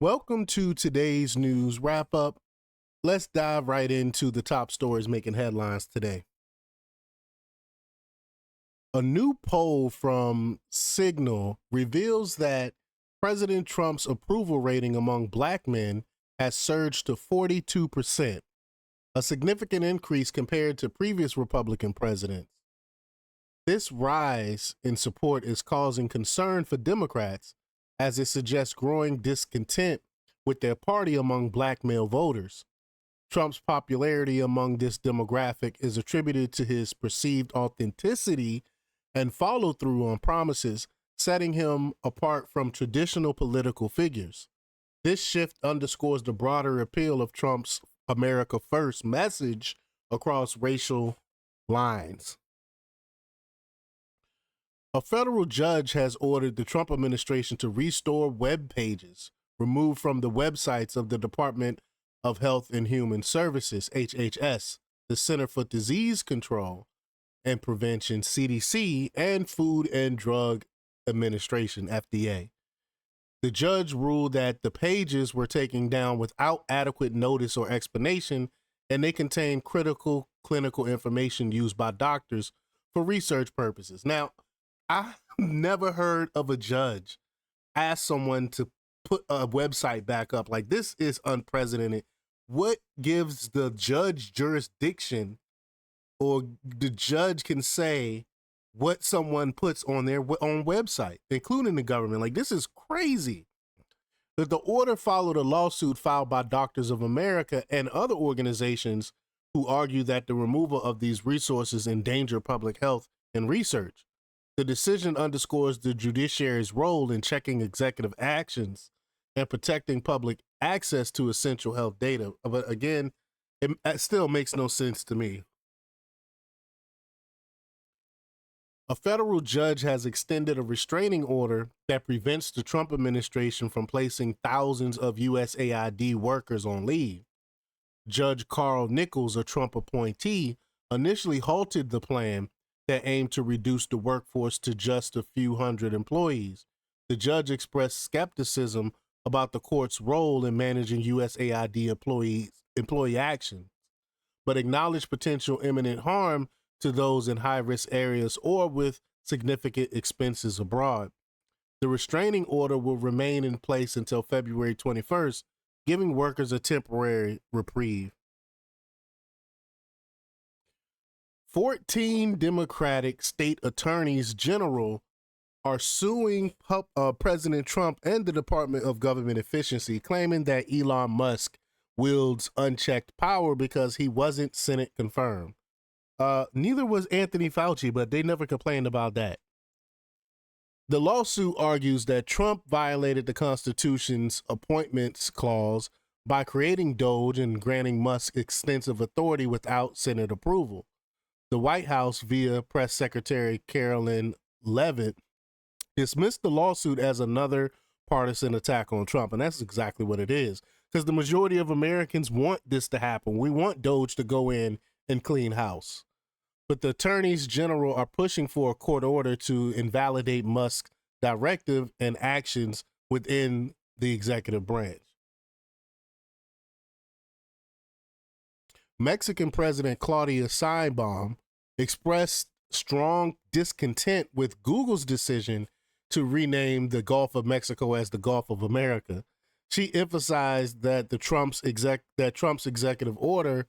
Welcome to today's news wrap up. Let's dive right into the top stories making headlines today. A new poll from Signal reveals that President Trump's approval rating among black men has surged to 42%, a significant increase compared to previous Republican presidents. This rise in support is causing concern for Democrats as it suggests growing discontent with their party among black male voters. Trump's popularity among this demographic is attributed to his perceived authenticity and follow through on promises, setting him apart from traditional political figures. This shift underscores the broader appeal of Trump's America First message across racial lines. A federal judge has ordered the Trump administration to restore web pages removed from the websites of the Department of Health and Human Services, HHS, the Center for Disease Control and Prevention, CDC, and Food and Drug Administration, FDA. The judge ruled that the pages were taken down without adequate notice or explanation, and they contain critical clinical information used by doctors for research purposes. Now, I never heard of a judge ask someone to put a website back up. Like, this is unprecedented. What gives the judge jurisdiction, or the judge can say what someone puts on their own website, including the government? Like, this is crazy. The order followed a lawsuit filed by Doctors of America and other organizations who argue that the removal of these resources endanger public health and research. The decision underscores the judiciary's role in checking executive actions and protecting public access to essential health data. But again, it still makes no sense to me. A federal judge has extended a restraining order that prevents the Trump administration from placing thousands of USAID workers on leave. Judge Carl Nichols, a Trump appointee, initially halted the plan that aimed to reduce the workforce to just a few hundred employees. The judge expressed skepticism about the court's role in managing USAID employee actions, but acknowledged potential imminent harm to those in high-risk areas or with significant expenses abroad. The restraining order will remain in place until February 21st, giving workers a temporary reprieve. 14 Democratic state attorneys general are suing President Trump and the Department of Government Efficiency, claiming that Elon Musk wields unchecked power because he wasn't Senate confirmed. Neither was Anthony Fauci, but they never complained about that. The lawsuit argues that Trump violated the Constitution's appointments clause by creating DOGE and granting Musk extensive authority without Senate approval. The White House, via Press Secretary Carolyn Levitt, dismissed the lawsuit as another partisan attack on Trump, and that's exactly what it is, because the majority of Americans want this to happen. We want DOGE to go in and clean house. But the attorneys general are pushing for a court order to invalidate Musk's directive and actions within the executive branch. Mexican President Claudia Sheinbaum expressed strong discontent with Google's decision to rename the Gulf of Mexico as the Gulf of America. She emphasized that Trump's executive order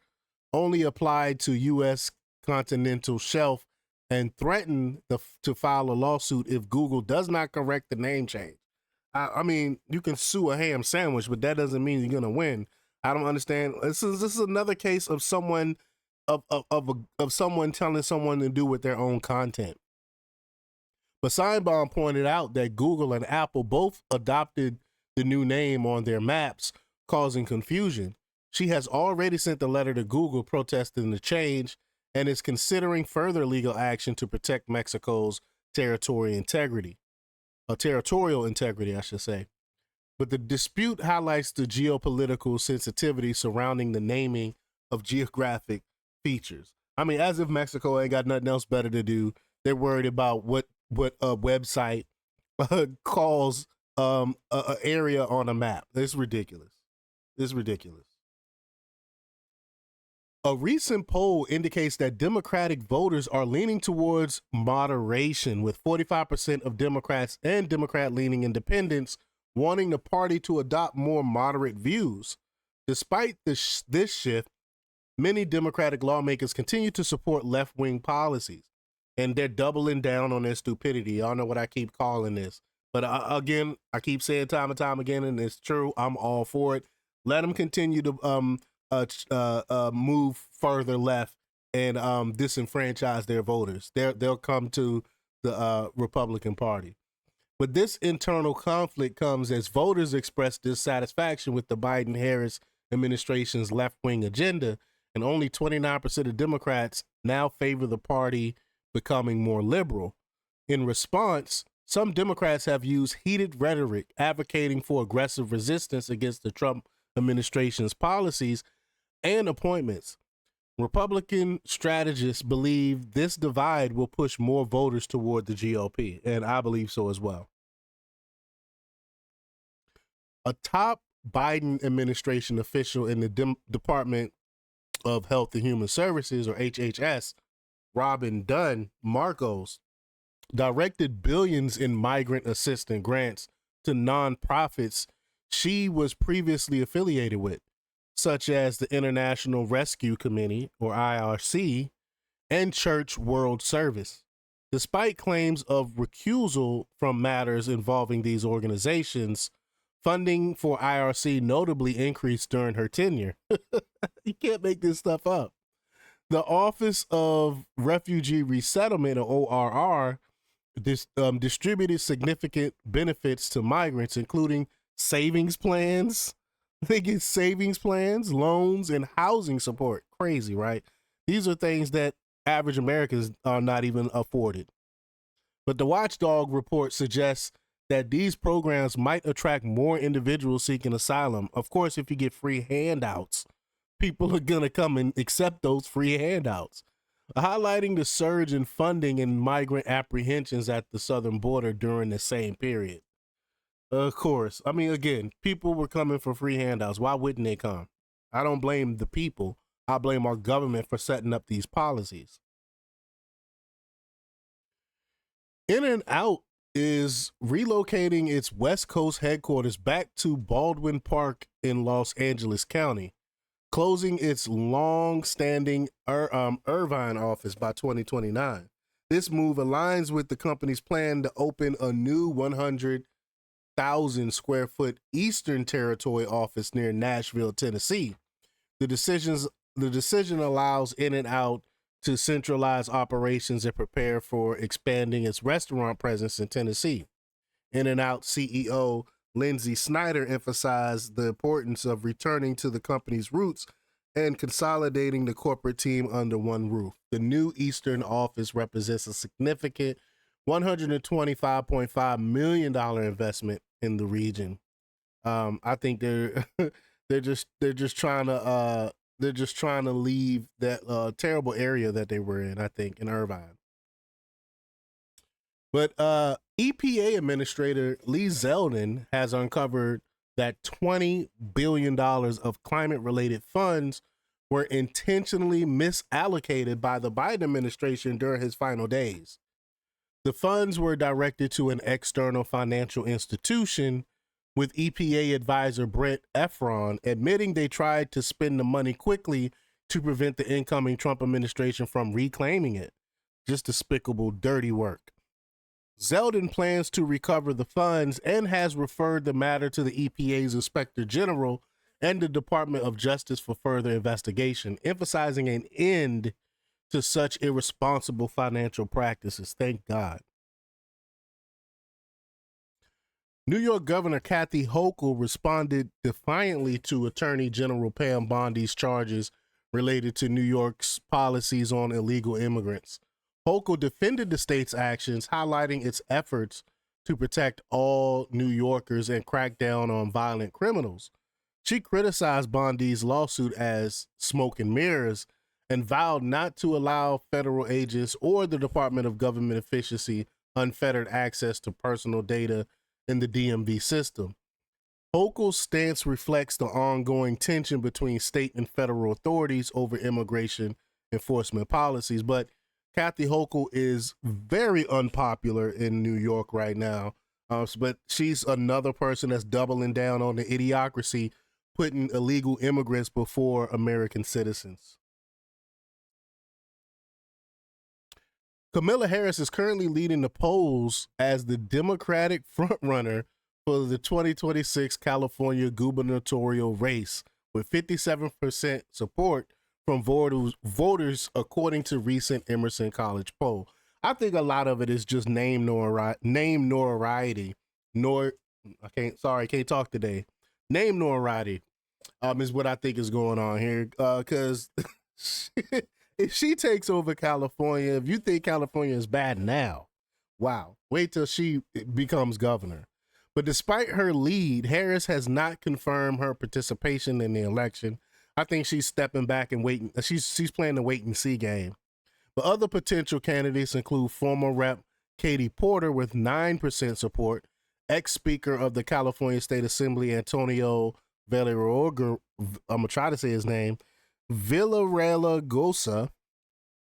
only applied to U.S. continental shelf and threatened to file a lawsuit if Google does not correct the name change. I mean, you can sue a ham sandwich, but that doesn't mean you're going to win. I don't understand. This is another case of someone someone telling someone to do with their own content. But Sheinbaum pointed out that Google and Apple both adopted the new name on their maps, causing confusion. She has already sent a letter to Google protesting the change and is considering further legal action to protect Mexico's territorial integrity, I should say. But the dispute highlights the geopolitical sensitivity surrounding the naming of geographic features. I mean, as if Mexico ain't got nothing else better to do. They're worried about what a website calls a area on a map. It's ridiculous. It's ridiculous. A recent poll indicates that Democratic voters are leaning towards moderation, with 45% of Democrats and Democrat-leaning independents wanting the party to adopt more moderate views. Despite this shift, many Democratic lawmakers continue to support left-wing policies, and they're doubling down on their stupidity. Y'all know what I keep calling this. But again, I keep saying time and time again, and it's true, I'm all for it. Let them continue to move further left and disenfranchise their voters. They'll come to the Republican Party. But this internal conflict comes as voters express dissatisfaction with the Biden-Harris administration's left-wing agenda, and only 29% of Democrats now favor the party becoming more liberal. In response, some Democrats have used heated rhetoric advocating for aggressive resistance against the Trump administration's policies and appointments. Republican strategists believe this divide will push more voters toward the GOP, and I believe so as well. A top Biden administration official in the Department of Health and Human Services, or HHS, Robin Dunn Marcos, directed billions in migrant assistance grants to nonprofits she was previously affiliated with, such as the International Rescue Committee, or IRC, and Church World Service. Despite claims of recusal from matters involving these organizations, funding for IRC notably increased during her tenure. You can't make this stuff up. The Office of Refugee Resettlement, or ORR, distributed significant benefits to migrants, including savings plans. They get savings plans, loans, and housing support. Crazy, right? These are things that average Americans are not even afforded. But the Watchdog report suggests that these programs might attract more individuals seeking asylum. Of course, if you get free handouts, people are going to come and accept those free handouts, highlighting the surge in funding and migrant apprehensions at the southern border during the same period. Of course. I mean, again, people were coming for free handouts. Why wouldn't they come? I don't blame the people. I blame our government for setting up these policies. In-N-Out is relocating its West Coast headquarters back to Baldwin Park in Los Angeles County, closing its long-standing Irvine office by 2029. This move aligns with the company's plan to open a new 100,000 square foot Eastern Territory office near Nashville, Tennessee. The decision allows In-N-Out to centralize operations and prepare for expanding its restaurant presence in Tennessee. In-N-Out CEO Lindsay Snyder emphasized the importance of returning to the company's roots and consolidating the corporate team under one roof. The new Eastern office represents a significant $125.5 million investment in the region. I think they're just trying to leave that terrible area that they were in, I think, in Irvine. But EPA Administrator Lee Zeldin has uncovered that $20 billion of climate-related funds were intentionally misallocated by the Biden administration during his final days. The funds were directed to an external financial institution, with EPA advisor Brent Efron admitting they tried to spend the money quickly to prevent the incoming Trump administration from reclaiming it. Just despicable, dirty work. Zeldin plans to recover the funds and has referred the matter to the EPA's Inspector General and the Department of Justice for further investigation, emphasizing an end to such irresponsible financial practices. Thank God. New York Governor Kathy Hochul responded defiantly to Attorney General Pam Bondi's charges related to New York's policies on illegal immigrants. Hochul defended the state's actions, highlighting its efforts to protect all New Yorkers and crack down on violent criminals. She criticized Bondi's lawsuit as smoke and mirrors and vowed not to allow federal agents or the Department of Government Efficiency unfettered access to personal data in the DMV system. Hochul's stance reflects the ongoing tension between state and federal authorities over immigration enforcement policies. But Kathy Hochul is very unpopular in New York right now. But she's another person that's doubling down on the idiocracy, putting illegal immigrants before American citizens. Kamala Harris is currently leading the polls as the Democratic frontrunner for the 2026 California gubernatorial race, with 57% support from voters according to recent Emerson College poll. I think a lot of it is just name notoriety. I can't talk today. Name notoriety is what I think is going on here. Because if she takes over California, if you think California is bad now, wow, wait till she becomes governor. But despite her lead, Harris has not confirmed her participation in the election. I think she's stepping back and waiting. She's playing the wait and see game. But other potential candidates include former Rep. Katie Porter with 9% support, ex-Speaker of the California State Assembly Antonio Villaraigosa, I'm going to try to say his name, Villaraigosa,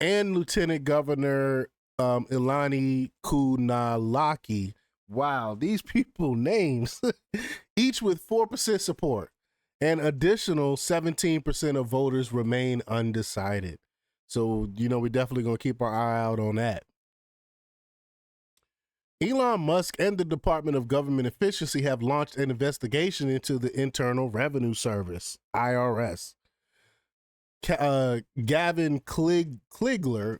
and Lieutenant Governor Ilani Kunalaki. Wow, these people names, each with 4% support. An additional 17% of voters remain undecided. So, we're definitely going to keep our eye out on that. Elon Musk and the Department of Government Efficiency have launched an investigation into the Internal Revenue Service, IRS. Gavin Kleiger,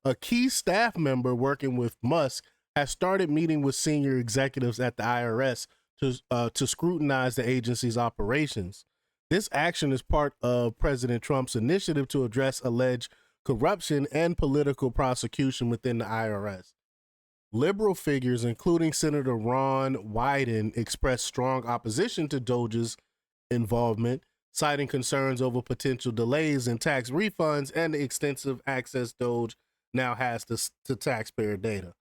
a key staff member working with Musk, has started meeting with senior executives at the IRS to scrutinize the agency's operations. This action is part of President Trump's initiative to address alleged corruption and political prosecution within the IRS. Liberal figures, including Senator Ron Wyden, expressed strong opposition to DOJ's involvement, citing concerns over potential delays in tax refunds and the extensive access DOJ now has to taxpayer data.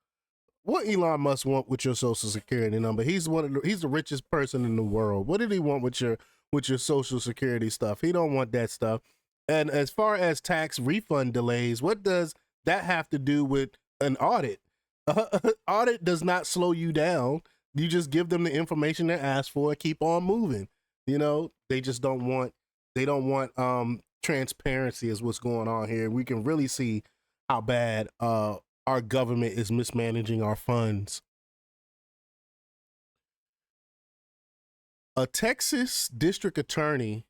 What Elon Musk want with your social security number? He's the richest person in the world. What did he want with your social security stuff? He don't want that stuff. And as far as tax refund delays, what does that have to do with an audit? Audit does not slow you down. You just give them the information they ask for and keep on moving. They just don't want transparency is what's going on here. We can really see how bad our government is mismanaging our funds. A Texas district attorney,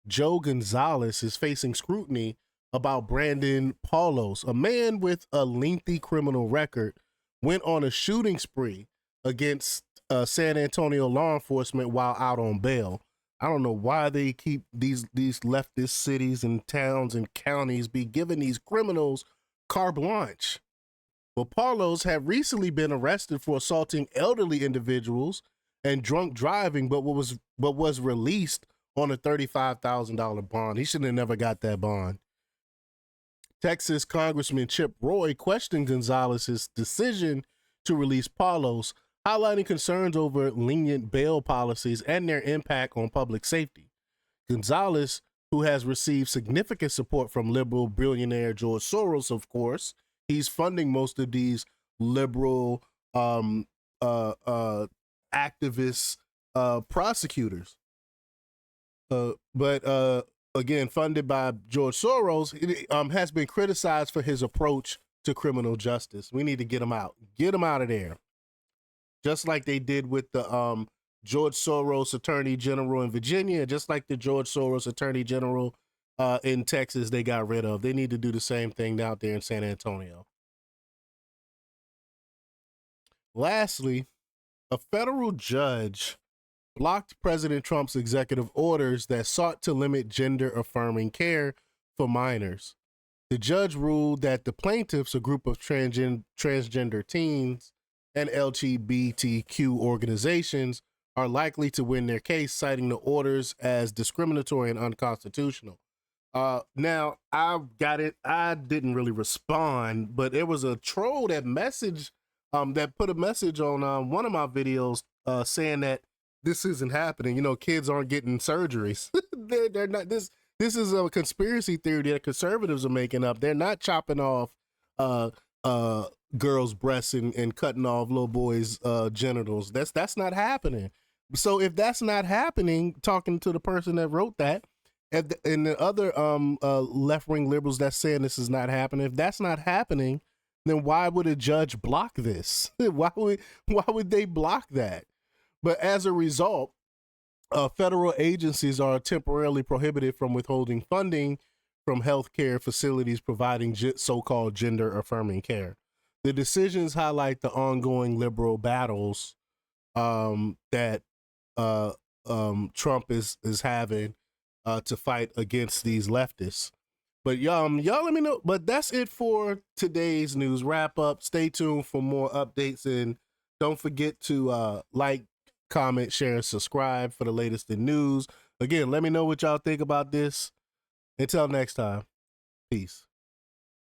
Joe Gonzalez, is facing scrutiny about Brandon Paulos, a man with a lengthy criminal record, went on a shooting spree against San Antonio law enforcement while out on bail. I don't know why they keep these leftist cities and towns and counties be giving these criminals carte blanche. Well, Paulos had recently been arrested for assaulting elderly individuals and drunk driving, but was released on a $35,000 bond. He should have never got that bond. Texas Congressman Chip Roy questioned Gonzalez's decision to release Paulos, highlighting concerns over lenient bail policies and their impact on public safety. Gonzalez, who has received significant support from liberal billionaire George Soros, of course, he's funding most of these liberal activist prosecutors. But again, funded by George Soros, has been criticized for his approach to criminal justice. We need to get him out. Get him out of there. Just like they did with the George Soros Attorney General in Virginia, just like the George Soros Attorney General in Texas they got rid of. They need to do the same thing out there in San Antonio. Lastly, a federal judge blocked President Trump's executive orders that sought to limit gender-affirming care for minors. The judge ruled that the plaintiffs, a group of transgender teens and LGBTQ organizations, are likely to win their case, citing the orders as discriminatory and unconstitutional. Now, I got it. I didn't really respond, but there was a troll that messaged that put a message on one of my videos saying that this isn't happening. You know, kids aren't getting surgeries. They're not. This is a conspiracy theory that conservatives are making up. They're not chopping off uh, girls' breasts and cutting off little boys' genitals. That's not happening. So if that's not happening, talking to the person that wrote that, and the other left wing liberals that's saying this is not happening, if that's not happening, then why would a judge block this? why would they block that? But as a result, federal agencies are temporarily prohibited from withholding funding from healthcare facilities providing so-called gender-affirming care. The decisions highlight the ongoing liberal battles that Trump is having to fight against these leftists. But y'all let me know. But that's it for today's news wrap up. Stay tuned for more updates, and don't forget to like, comment, share, and subscribe for the latest in news. Again, let me know what y'all think about this. Until next time, peace.